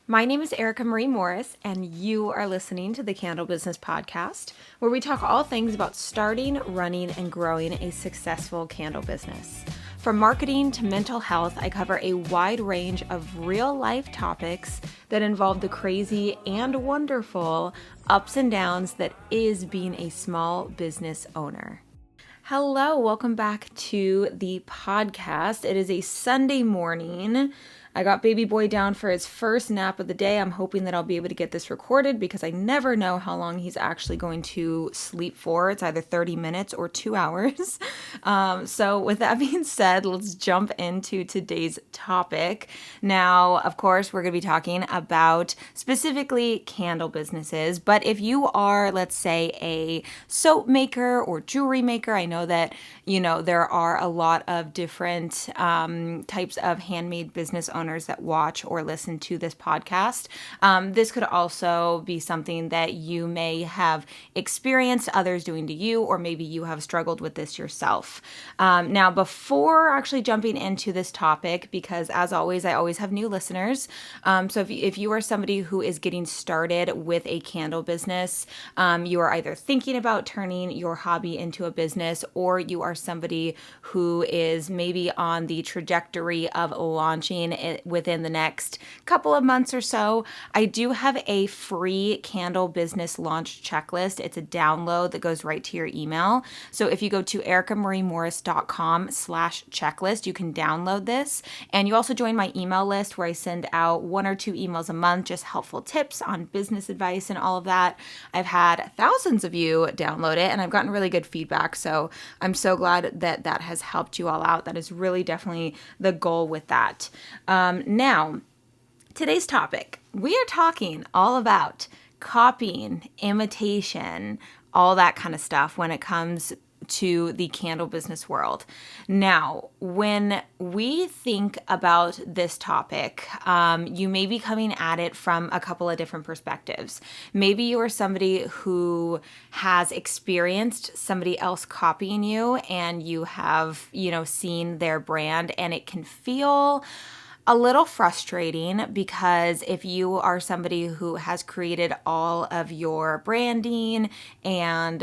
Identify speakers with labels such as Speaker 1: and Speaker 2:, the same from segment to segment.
Speaker 1: My name is Erica Marie Morris, and you are listening to the Candle Business Podcast, where we talk all things about starting, running, and growing a successful candle business. From marketing to mental health, I cover a wide range of real-life topics that involve the crazy and wonderful ups and downs that is being a small business owner. Hello, welcome back to the podcast. It is a Sunday morning. I got baby boy down for his first nap of the day. I'm hoping that I'll be able to get this recorded because I never know how long he's actually going to sleep for. It's either 30 minutes or 2 hours. So with that being said, let's jump into today's topic. Now, of course, we're going to be talking about specifically candle businesses, but if you are, let's say, a soap maker or jewelry maker, I know that, there are a lot of different types of handmade business owners that watch or listen to this podcast. This could also be something that you may have experienced others doing to you, or maybe you have struggled with this yourself. Now, before actually jumping into this topic, because as always, I always have new listeners. So if you are somebody who is getting started with a candle business, you are either thinking about turning your hobby into a business, or you are somebody who is maybe on the trajectory of launching it within the next couple of months or so, I do have a free candle business launch checklist. It's a download that goes right to your email. So if you go to ericamariemorris.com/checklist, you can download this. And you also join my email list where I send out 1 or 2 emails a month, just helpful tips on business advice and all of that. I've had thousands of you download it and I've gotten really good feedback. So I'm so glad that that has helped you all out. That is really definitely the goal with that. Now, today's topic, we are talking all about copying, imitation, all that kind of stuff when it comes to the candle business world. Now, when we think about this topic, you may be coming at it from a couple of different perspectives. Maybe you are somebody who has experienced somebody else copying you and you have, seen their brand, and it can feel a little frustrating because if you are somebody who has created all of your branding and,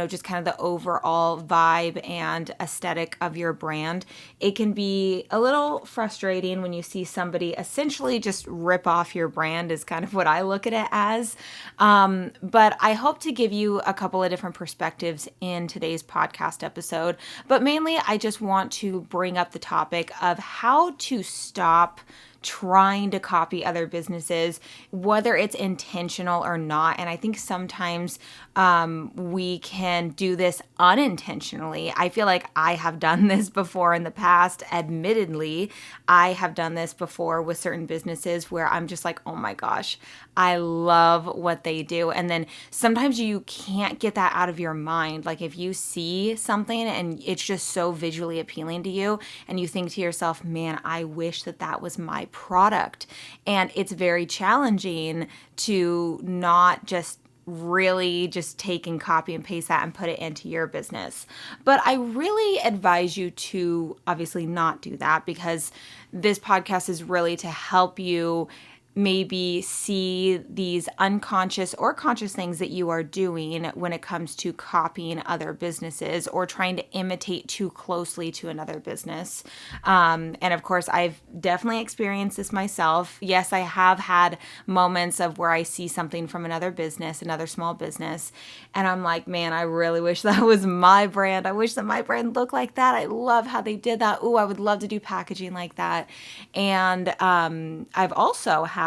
Speaker 1: just kind of the overall vibe and aesthetic of your brand, it can be a little frustrating when you see somebody essentially just rip off your brand is kind of what I look at it as. But I hope to give you a couple of different perspectives in today's podcast episode. But mainly, I just want to bring up the topic of how to stop trying to copy other businesses, whether it's intentional or not. And I think sometimes we can do this unintentionally. I feel like I have done this before in the past. Admittedly, I have done this before with certain businesses where I'm just like, oh my gosh, I love what they do. And then sometimes you can't get that out of your mind. Like if you see something and it's just so visually appealing to you and you think to yourself, man, I wish that that was my product. And it's very challenging to not just really just take and copy and paste that and put it into your business. But I really advise you to obviously not do that, because this podcast is really to help you maybe see these unconscious or conscious things that you are doing when it comes to copying other businesses or trying to imitate too closely to another business. And of course, I've definitely experienced this myself. Yes, I have had moments of where I see something from another business, another small business, and I'm like, man, I really wish that was my brand. I wish that my brand looked like that. I love how they did that. Ooh, I would love to do packaging like that. And I've also had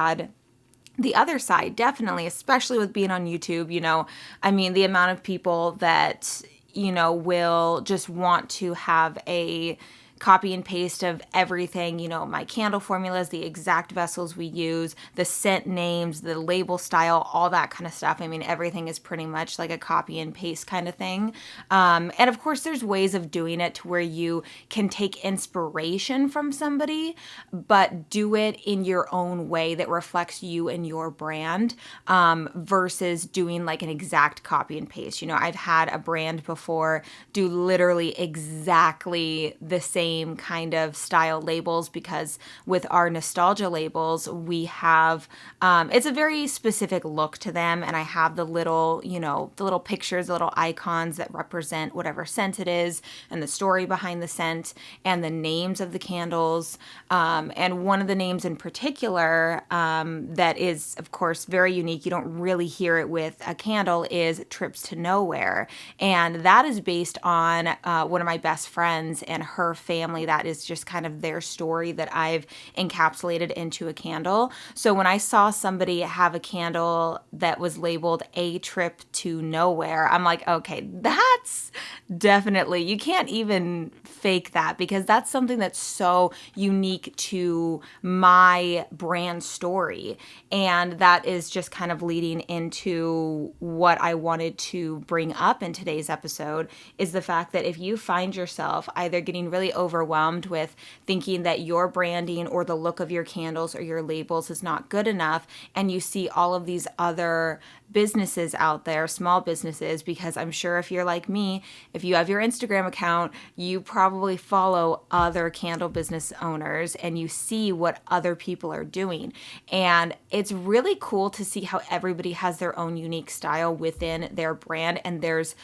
Speaker 1: the other side, definitely, especially with being on YouTube, the amount of people that, will just want to have a copy and paste of everything, my candle formulas, the exact vessels we use, the scent names, the label style, all that kind of stuff. Everything is pretty much like a copy and paste kind of thing. And of course, there's ways of doing it to where you can take inspiration from somebody, but do it in your own way that reflects you and your brand, versus doing like an exact copy and paste. I've had a brand before do literally exactly the same same kind of style labels, because with our nostalgia labels, we have, it's a very specific look to them. And I have the little, the little pictures, the little icons that represent whatever scent it is and the story behind the scent and the names of the candles. And one of the names in particular that is, of course, very unique, you don't really hear it with a candle, is Trips to Nowhere. And that is based on one of my best friends and her family. That is just kind of their story that I've encapsulated into a candle. So when I saw somebody have a candle that was labeled A Trip to Nowhere, I'm like, okay, that's definitely, you can't even fake that, because that's something that's so unique to my brand story. And that is just kind of leading into what I wanted to bring up in today's episode, is the fact that if you find yourself either getting really overwhelmed with thinking that your branding or the look of your candles or your labels is not good enough, and you see all of these other businesses out there, small businesses, because I'm sure if you're like me, if you have your Instagram account, you probably follow other candle business owners and you see what other people are doing. And it's really cool to see how everybody has their own unique style within their brand. And there's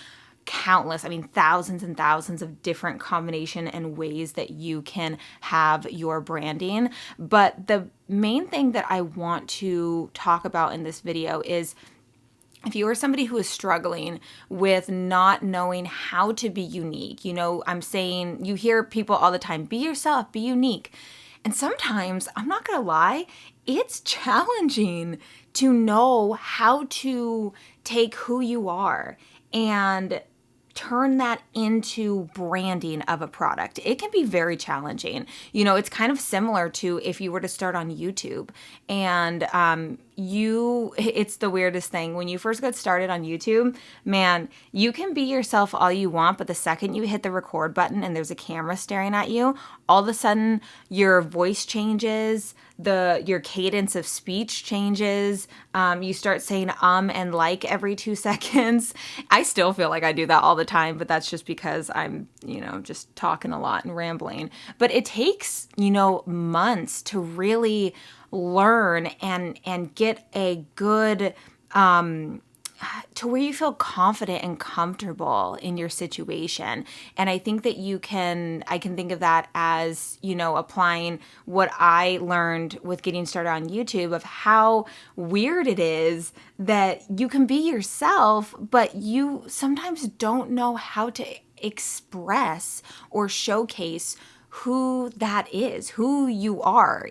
Speaker 1: countless, thousands and thousands of different combination and ways that you can have your branding. But the main thing that I want to talk about in this video is, if you are somebody who is struggling with not knowing how to be unique, I'm saying, you hear people all the time, be yourself, be unique. And sometimes, I'm not going to lie, it's challenging to know how to take who you are and turn that into branding of a product. It can be very challenging. It's kind of similar to if you were to start on YouTube and it's the weirdest thing. When you first get started on YouTube, man, you can be yourself all you want, but the second you hit the record button and there's a camera staring at you, all of a sudden your voice changes, your cadence of speech changes. You start saying and like every 2 seconds. I still feel like I do that all the time, but that's just because I'm, just talking a lot and rambling. But it takes, months to really learn and get a good to where you feel confident and comfortable in your situation. And I think that I can think of that as, applying what I learned with getting started on YouTube, of how weird it is that you can be yourself, but you sometimes don't know how to express or showcase who that is, who you are.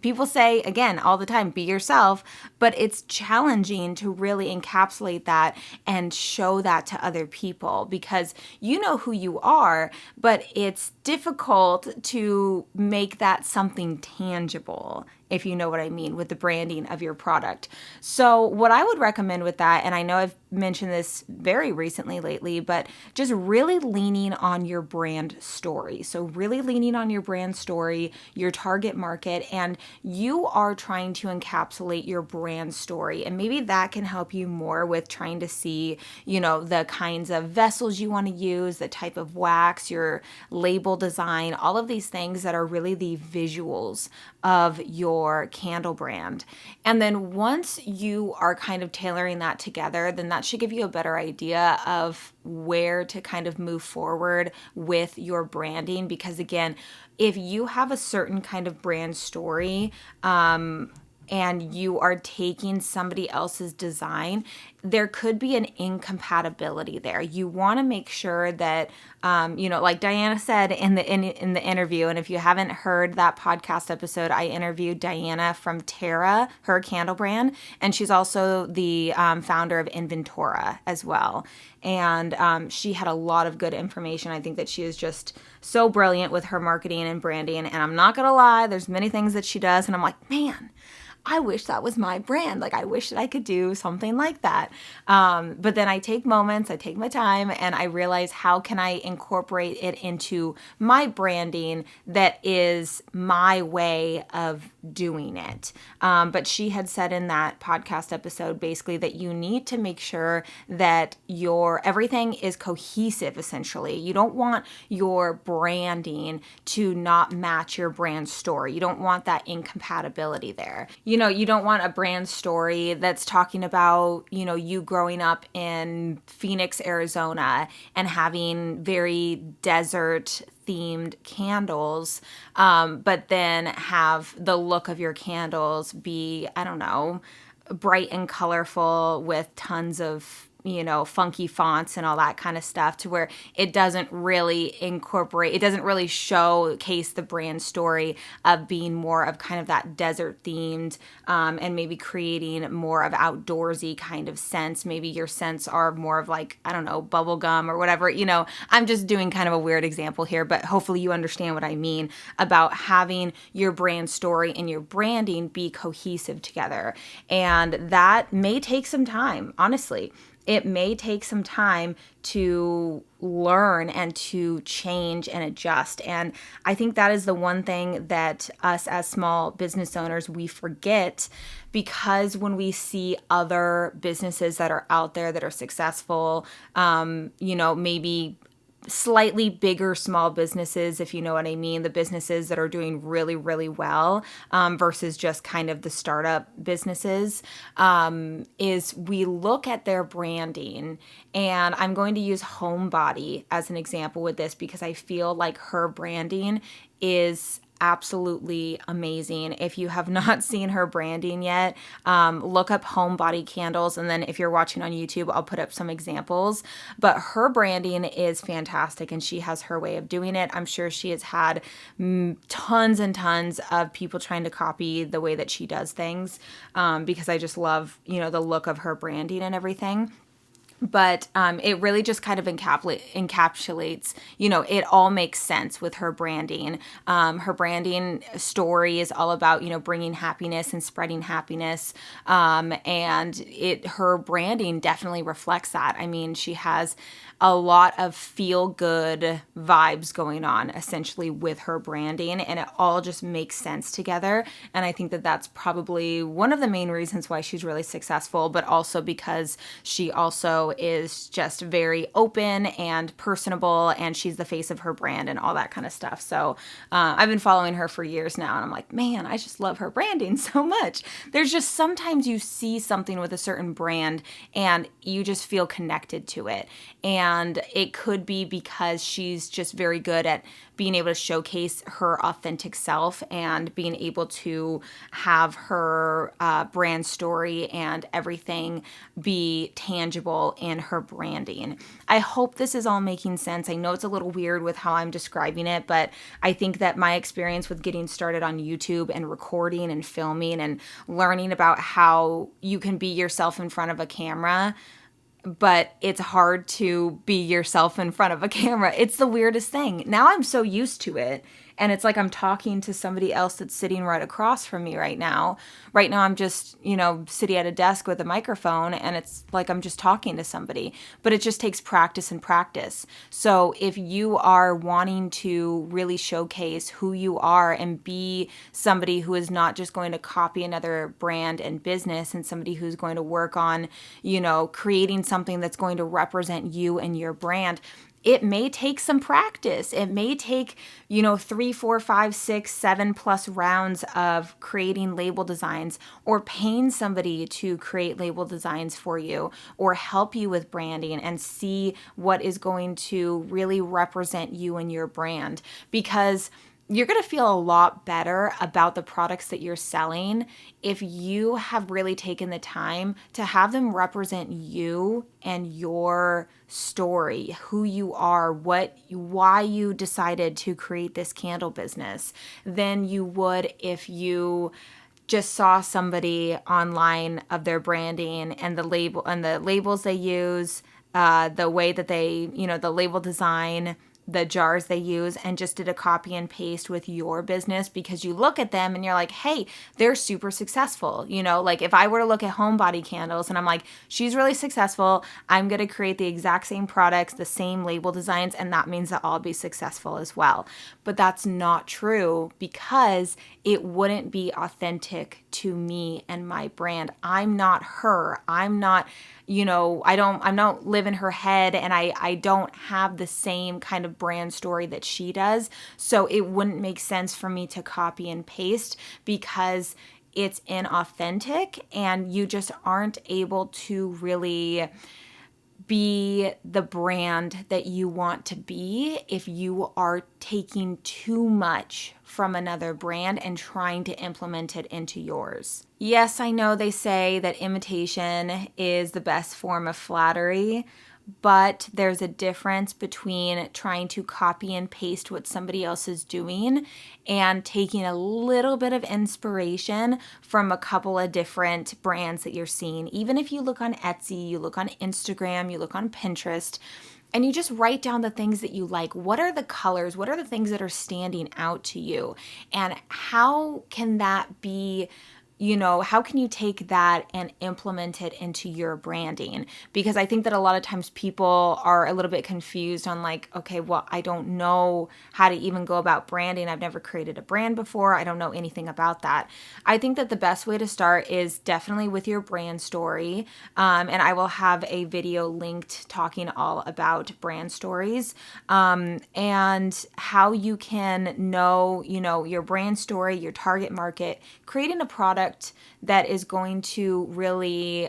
Speaker 1: People say, again, all the time, be yourself, but it's challenging to really encapsulate that and show that to other people, because you know who you are, but it's difficult to make that something tangible, if you know what I mean, with the branding of your product. So what I would recommend with that, and I know I've mentioned this very recently lately, but just really leaning on your brand story. So really leaning on your brand story, your target market, and you are trying to encapsulate your brand story. And maybe that can help you more with trying to see, the kinds of vessels you want to use, the type of wax, your label design, all of these things that are really the visuals of your candle brand. And then once you are kind of tailoring that together, then that should give you a better idea of where to kind of move forward with your branding. Because again, if you have a certain kind of brand story, and you are taking somebody else's design, there could be an incompatibility there. You want to make sure that, like Diana said in the interview, and if you haven't heard that podcast episode, I interviewed Diana from Terra, her candle brand, and she's also the founder of Inventora as well. And she had a lot of good information. I think that she is just so brilliant with her marketing and branding. And I'm not going to lie, there's many things that she does, and I'm like, man, I wish that was my brand. Like, I wish that I could do something like that. But then I take moments, I take my time, and I realize, how can I incorporate it into my branding that is my way of doing it. But she had said in that podcast episode basically that you need to make sure that everything is cohesive, essentially. You don't want your branding to not match your brand story. You don't want that incompatibility there. You know, you don't want a brand story that's talking about, you know, you growing up in Phoenix, Arizona and having very desert themed candles, but then have the look of your candles be, I don't know, bright and colorful with tons of, you know, funky fonts and all that kind of stuff, to where it doesn't really showcase the brand story of being more of kind of that desert themed, and maybe creating more of outdoorsy kind of scents. Maybe your scents are more of like, I don't know, bubble gum or whatever, you know. I'm just doing kind of a weird example here, but hopefully you understand what I mean about having your brand story and your branding be cohesive together. And that may take some time, honestly. It may take some time to learn and to change and adjust. And I think that is the one thing that us as small business owners, we forget, because when we see other businesses that are out there that are successful, you know, maybe slightly bigger small businesses, if you know what I mean, the businesses that are doing really, really well, versus just kind of the startup businesses, is we look at their branding. And I'm going to use Homebody as an example with this, because I feel like her branding is absolutely amazing. If you have not seen her branding yet, look up Homebody candles, and then if you're watching on YouTube, I'll put up some examples. But her branding is fantastic, and she has her way of doing it. I'm sure she has had tons and tons of people trying to copy the way that she does things, because I just love, you know, the look of her branding and everything. But it really just kind of encapsulates, you know, it all makes sense with her branding. Her branding story is all about, you know, bringing happiness and spreading happiness. And her branding definitely reflects that. I mean, she has a lot of feel-good vibes going on, essentially, with her branding, and it all just makes sense together. And I think that that's probably one of the main reasons why she's really successful, but also because she also is just very open and personable, and she's the face of her brand and all that kind of stuff. So I've been following her for years now, and I'm like, man, I just love her branding so much. There's just sometimes you see something with a certain brand and you just feel connected to it. And it could be because she's just very good at being able to showcase her authentic self and being able to have her brand story and everything be tangible in her branding. I hope this is all making sense. I know it's a little weird with how I'm describing it, but I think that my experience with getting started on YouTube and recording and filming and learning about how you can be yourself in front of a camera, but it's hard to be yourself in front of a camera. It's the weirdest thing. Now I'm so used to it. And it's like I'm talking to somebody else that's sitting right across from me right now. Right now I'm just, you know, sitting at a desk with a microphone, and it's like I'm just talking to somebody. But it just takes practice and practice. So if you are wanting to really showcase who you are and be somebody who is not just going to copy another brand and business, and somebody who's going to work on, you know, creating something that's going to represent you and your brand, it may take some practice. It may take, you know, 3, 4, 5, 6, 7+ rounds of creating label designs, or paying somebody to create label designs for you, or help you with branding and see what is going to really represent you and your brand. Because you're going to feel a lot better about the products that you're selling if you have really taken the time to have them represent you and your story, who you are, why you decided to create this candle business, than you would if you just saw somebody online of their branding and the label and the labels they use, the way that they, you know, the label design, the jars they use, and just did a copy and paste with your business, because you look at them and you're like, hey, they're super successful. You know, like if I were to look at Homebody candles and I'm like, she's really successful, I'm going to create the exact same products, the same label designs, and that means that I'll be successful as well. But that's not true, because it wouldn't be authentic to me and my brand. I'm not her. I'm not, I don't live in her head, and I don't have the same kind of brand story that she does. So it wouldn't make sense for me to copy and paste because it's inauthentic, and you just aren't able to really be the brand that you want to be if you are taking too much from another brand and trying to implement it into yours. Yes, I know they say that imitation is the best form of flattery, but there's a difference between trying to copy and paste what somebody else is doing and taking a little bit of inspiration from a couple of different brands that you're seeing. Even if you look on Etsy, you look on Instagram, you look on Pinterest, and you just write down the things that you like. What are the colors? What are the things that are standing out to you? And how can that be, how can you take that and implement it into your branding? Because I think that a lot of times people are a little bit confused on like, okay, well, I don't know how to even go about branding. I've never created a brand before. I don't know anything about that. I think that the best way to start is definitely with your brand story. And I will have a video linked talking all about brand stories, and how you can know, your brand story, your target market, creating a product that is going to really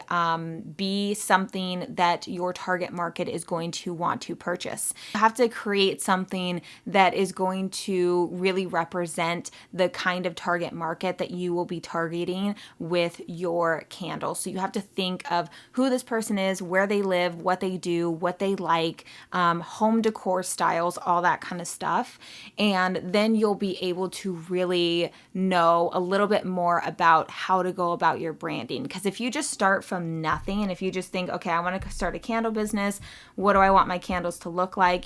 Speaker 1: be something that your target market is going to want to purchase. You have to create something that is going to really represent the kind of target market that you will be targeting with your candle. So you have to think of who this person is, where they live, what they do, what they like, home decor styles, all that kind of stuff. And then you'll be able to really know a little bit more about how to go about your branding. Because if you just start from nothing, and if you just think, okay, I want to start a candle business, what do I want my candles to look like?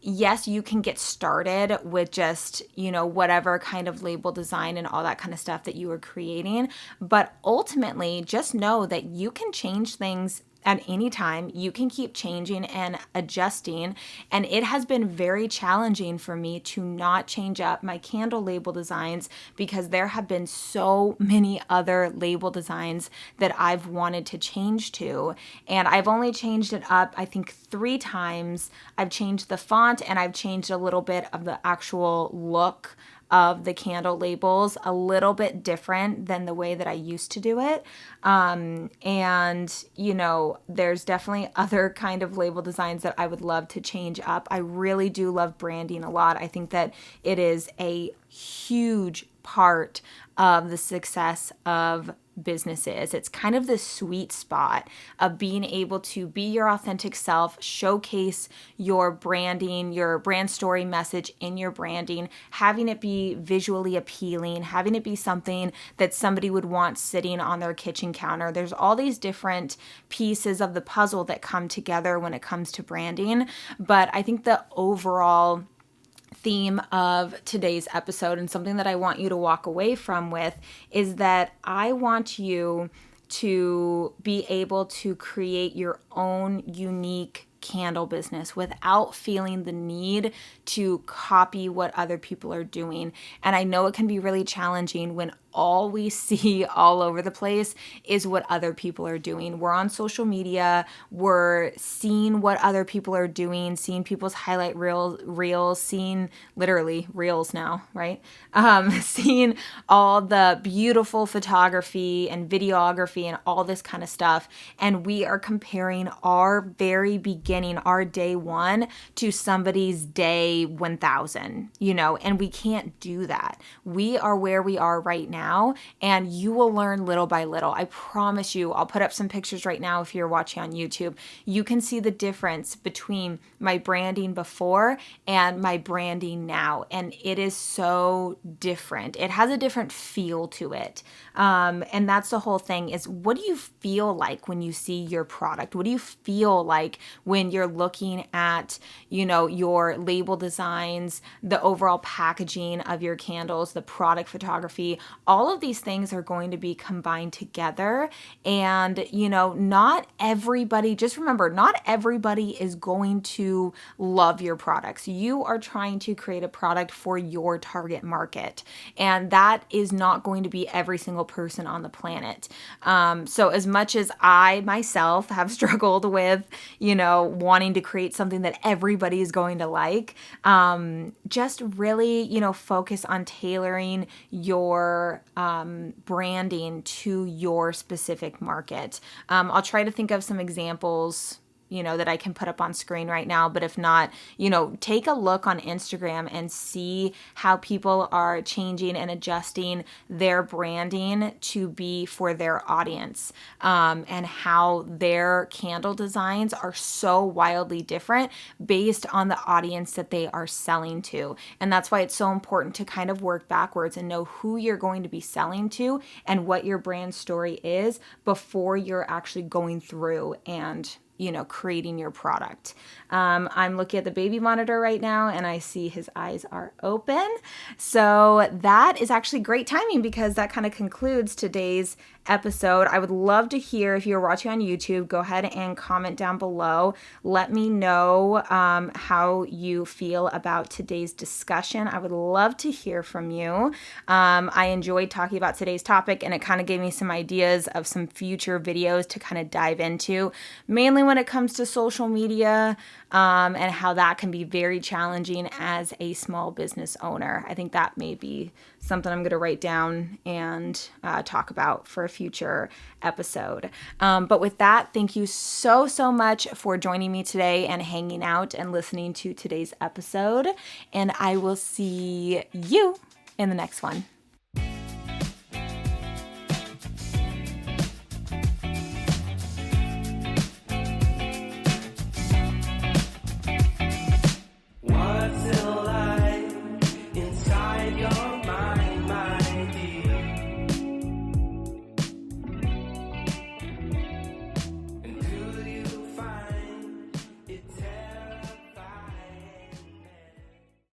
Speaker 1: Yes, you can get started with just, whatever kind of label design and all that kind of stuff that you are creating. But ultimately, just know that you can change things at any time. You can keep changing and adjusting. And it has been very challenging for me to not change up my candle label designs because there have been so many other label designs that I've wanted to change to. And I've only changed it up, I think, 3 times. I've changed the font, and I've changed a little bit of the actual look of the candle labels, a little bit different than the way that I used to do it. And, there's definitely other kind of label designs that I would love to change up. I really do love branding a lot. I think that it is a huge part of the success of businesses. It's kind of the sweet spot of being able to be your authentic self, showcase your branding, your brand story message in your branding, having it be visually appealing, having it be something that somebody would want sitting on their kitchen counter. There's all these different pieces of the puzzle that come together when it comes to branding. But I think the overall theme of today's episode, and something that I want you to walk away from with, is that I want you to be able to create your own unique candle business without feeling the need to copy what other people are doing. And I know it can be really challenging when all we see all over the place is what other people are doing. We're on social media, we're seeing what other people are doing, seeing people's highlight reels, seeing literally reels now, right? Seeing all the beautiful photography and videography and all this kind of stuff. And we are comparing our very beginning, our day 1 to somebody's day 1000, and we can't do that. We are where we are right now, and you will learn little by little. I promise you. I'll put up some pictures right now if you're watching on YouTube. You can see the difference between my branding before and my branding now, and it is so different. It has a different feel to it, and that's the whole thing, is what do you feel like when you see your product? What do you feel like when you're looking at, your label designs, the overall packaging of your candles, the product photography, all of these things are going to be combined together. And, not everybody, just remember, not everybody is going to love your products. You are trying to create a product for your target market. And that is not going to be every single person on the planet. So as much as I myself have struggled with, wanting to create something that everybody is going to like, just really, focus on tailoring your branding to your specific market. I'll try to think of some examples that I can put up on screen right now. But if not, take a look on Instagram and see how people are changing and adjusting their branding to be for their audience, and how their candle designs are so wildly different based on the audience that they are selling to. And that's why it's so important to kind of work backwards and know who you're going to be selling to and what your brand story is before you're actually going through and creating your product. I'm looking at the baby monitor right now and I see his eyes are open. So that is actually great timing because that kind of concludes today's episode. I would love to hear, if you're watching on YouTube, go ahead and comment down below. Let me know how you feel about today's discussion. I would love to hear from you. I enjoyed talking about today's topic, and it kind of gave me some ideas of some future videos to kind of dive into, mainly when it comes to social media, and how that can be very challenging as a small business owner. I think that may be something I'm going to write down and talk about for a future episode. But with that, thank you so, so much for joining me today and hanging out and listening to today's episode. And I will see you in the next one.